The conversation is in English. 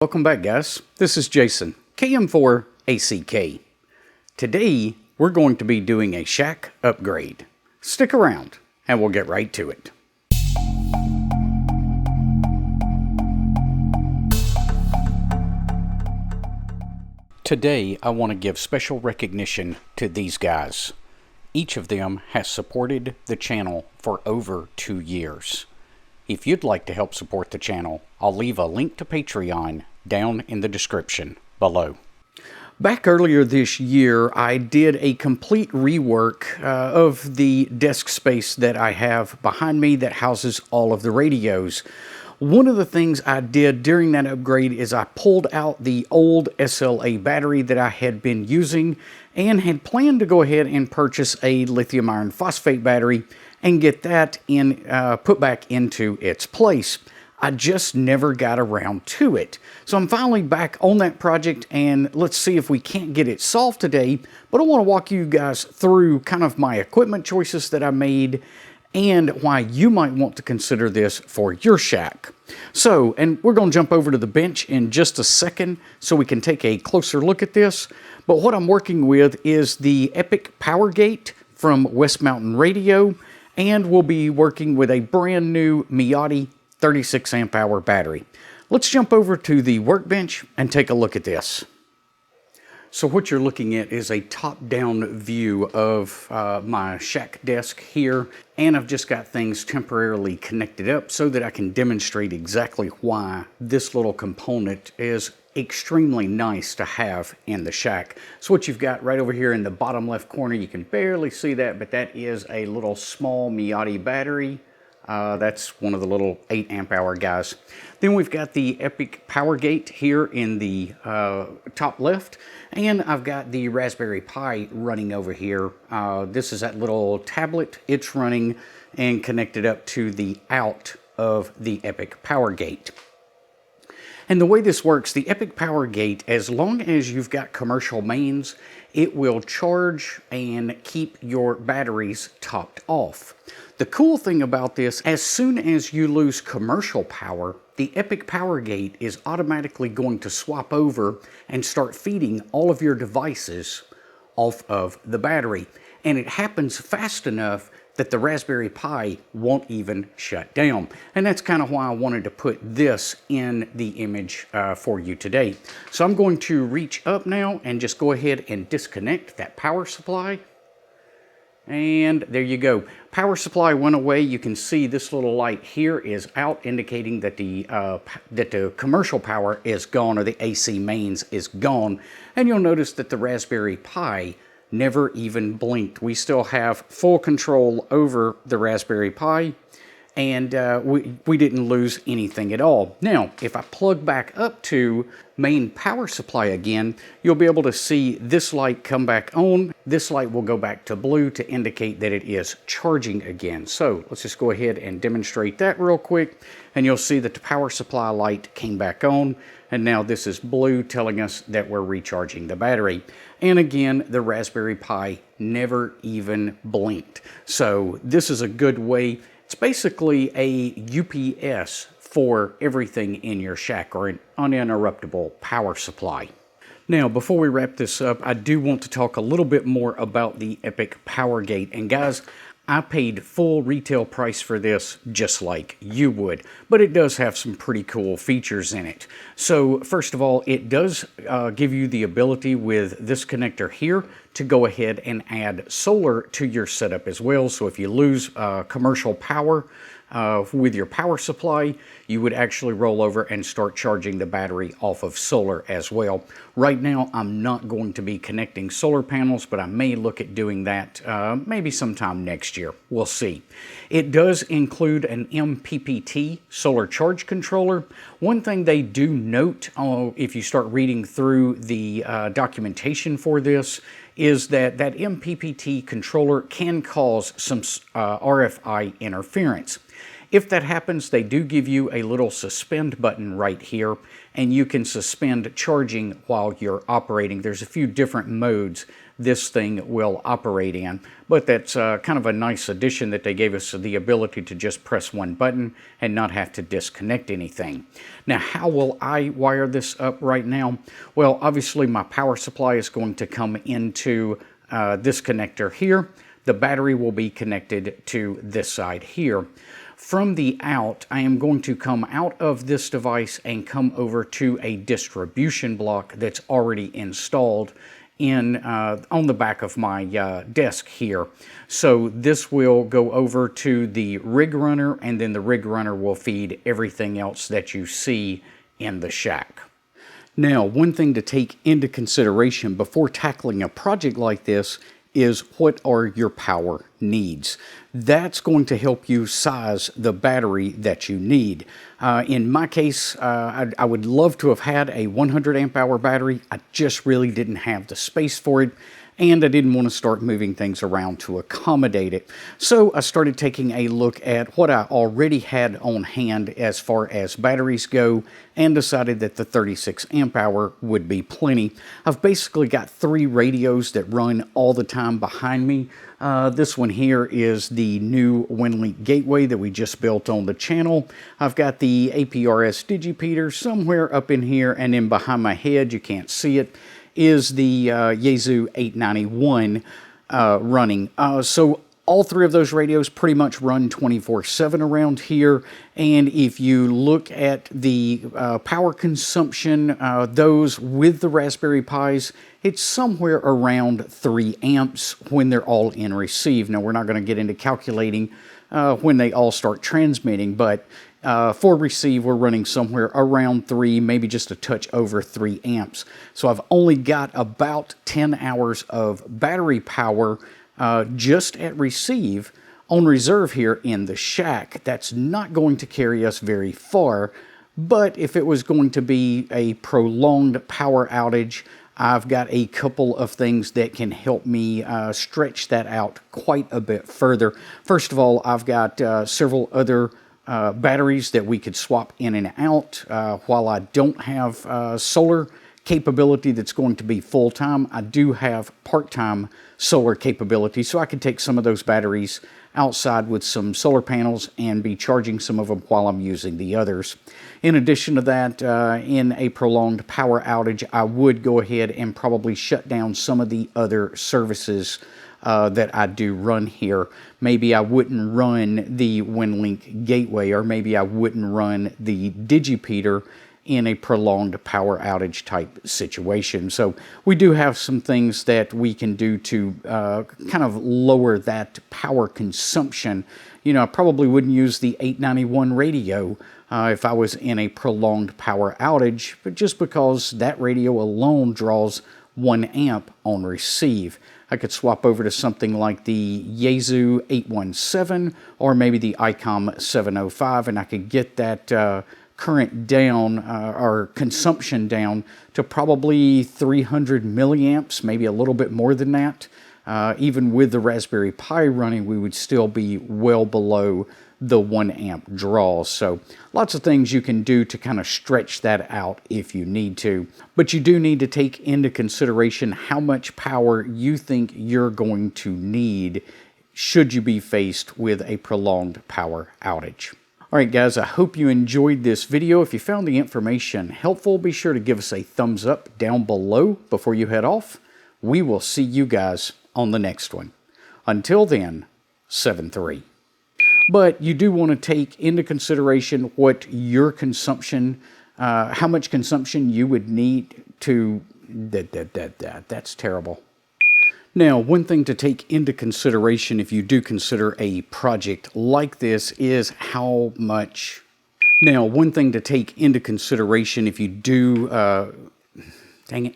Welcome back, guys. This is Jason, KM4ACK. Today, we're going to be doing a shack upgrade. Stick around, and we'll get right to it. Today, I want to give special recognition to these guys. Each of them has supported the channel for over 2 years. If you'd like to help support the channel, I'll leave a link to Patreon down in the description below. Back earlier this year, I did a complete rework of the desk space that I have behind me that houses all of the radios. One of the things I did during that upgrade is I pulled out the old SLA battery that I had been using and had planned to go ahead and purchase a lithium iron phosphate battery and get that put back into its place. I just never got around to it. So I'm finally back on that project, and let's see if we can't get it solved today. But I want to walk you guys through kind of my equipment choices that I made and why you might want to consider this for your shack. So, and we're going to jump over to the bench in just a second so we can take a closer look at this. But what I'm working with is the Epic Power Gate from West Mountain Radio, and we'll be working with a brand new Miyati 36 amp hour battery. Let's jump over to the workbench and take a look at this. So what you're looking at is a top-down view of my shack desk here, and I've just got things temporarily connected up so that I can demonstrate exactly why this little component is extremely nice to have in the shack. So what you've got right over here in the bottom left corner, you can barely see that, but that is a little small Miyati battery. That's one of the little 8 amp hour guys. Then we've got the Epic Power Gate here in the top left, and I've got the Raspberry Pi running over here. This is that little tablet. It's running and connected up to the out of the Epic Power Gate. And the way this works, the Epic Power Gate, as long as you've got commercial mains, it will charge and keep your batteries topped off. The cool thing about this, as soon as you lose commercial power, the Epic Power Gate is automatically going to swap over and start feeding all of your devices off of the battery. And it happens fast enough that the Raspberry Pi won't even shut down. And that's kind of why I wanted to put this in the image for you today. So I'm going to reach up now and just go ahead and disconnect that power supply. And there you go. Power supply went away. You can see this little light here is out, indicating that the commercial power is gone, or the AC mains is gone. And you'll notice that the Raspberry Pi never even blinked. We still have full control over the Raspberry Pi, and we didn't lose anything at all. Now, if I plug back up to main power supply again, you'll be able to see this light come back on. This light will go back to blue to indicate that it is charging again. So let's just go ahead and demonstrate that real quick, and you'll see that the power supply light came back on, and now this is blue telling us that we're recharging the battery. And again, the Raspberry Pi never even blinked. So this is a good way. It's basically a UPS for everything in your shack, or an uninterruptible power supply. Now, before we wrap this up, I do want to talk a little bit more about the Epic Power Gate. And guys, I paid full retail price for this just like you would, but it does have some pretty cool features in it. So first of all, it does give you the ability with this connector here to go ahead and add solar to your setup as well. So if you lose commercial power with your power supply, you would actually roll over and start charging the battery off of solar as well. Right now, I'm not going to be connecting solar panels, but I may look at doing that maybe sometime next year. We'll see. It does include an MPPT solar charge controller. One thing they do note, if you start reading through the documentation for this, is that that MPPT controller can cause some RFI interference. If that happens, they do give you a little suspend button right here, and you can suspend charging while you're operating. There's a few different modes this thing will operate in, but that's kind of a nice addition that they gave us the ability to just press one button and not have to disconnect anything. Now, how will I wire this up right now? Well, obviously my power supply is going to come into this connector here. The battery will be connected to this side here. From the out, I am going to come out of this device and come over to a distribution block that's already installed in on the back of my desk here. So this will go over to the rig runner, and then the rig runner will feed everything else that you see in the shack. Now, one thing to take into consideration before tackling a project like this is what are your power needs. That's going to help you size the battery that you need. In my case, I would love to have had a 100 amp hour battery. I just really didn't have the space for it, and I didn't want to start moving things around to accommodate it. So I started taking a look at what I already had on hand as far as batteries go, and decided that the 36 amp hour would be plenty. I've basically got 3 radios that run all the time behind me. This one here is the new WinLink gateway that we just built on the channel. I've got the APRS Digipeater somewhere up in here, and then behind my head, you can't see it, is the Yaesu 891 running. So all 3 of those radios pretty much run 24/7 around here, and if you look at the power consumption, those with the Raspberry Pis, it's somewhere around 3 amps when they're all in receive. Now, we're not going to get into calculating when they all start transmitting, but for receive, we're running somewhere around 3, maybe just a touch over 3 amps. So I've only got about 10 hours of battery power just at receive on reserve here in the shack. That's not going to carry us very far, but if it was going to be a prolonged power outage, I've got a couple of things that can help me stretch that out quite a bit further. First of all, I've got several other batteries that we could swap in and out. While I don't have solar capability that's going to be full-time, I do have part-time solar capability, so I can take some of those batteries outside with some solar panels and be charging some of them while I'm using the others. In addition to that, in a prolonged power outage, I would go ahead and probably shut down some of the other services that I do run here. Maybe I wouldn't run the WinLink gateway, or maybe I wouldn't run the Digipeater in a prolonged power outage type situation. So we do have some things that we can do to kind of lower that power consumption. You know, I probably wouldn't use the 891 radio if I was in a prolonged power outage, but just because that radio alone draws 1 amp on receive. I could swap over to something like the Yaesu 817 or maybe the ICOM 705, and I could get that current down or consumption down to probably 300 milliamps, maybe a little bit more than that. Even with the Raspberry Pi running, we would still be well below the 1 amp draw. So lots of things you can do to kind of stretch that out if you need to. But you do need to take into consideration how much power you think you're going to need should you be faced with a prolonged power outage. Alright guys, I hope you enjoyed this video. If you found the information helpful, be sure to give us a thumbs up down below before you head off. We will see you guys on the next one. Until then, 7-3. But you do want to take into consideration what your consumption, how much consumption you would need to... That's terrible. Now, one thing to take into consideration if you do consider a project like this is how much... Now, one thing to take into consideration if you do... dang it.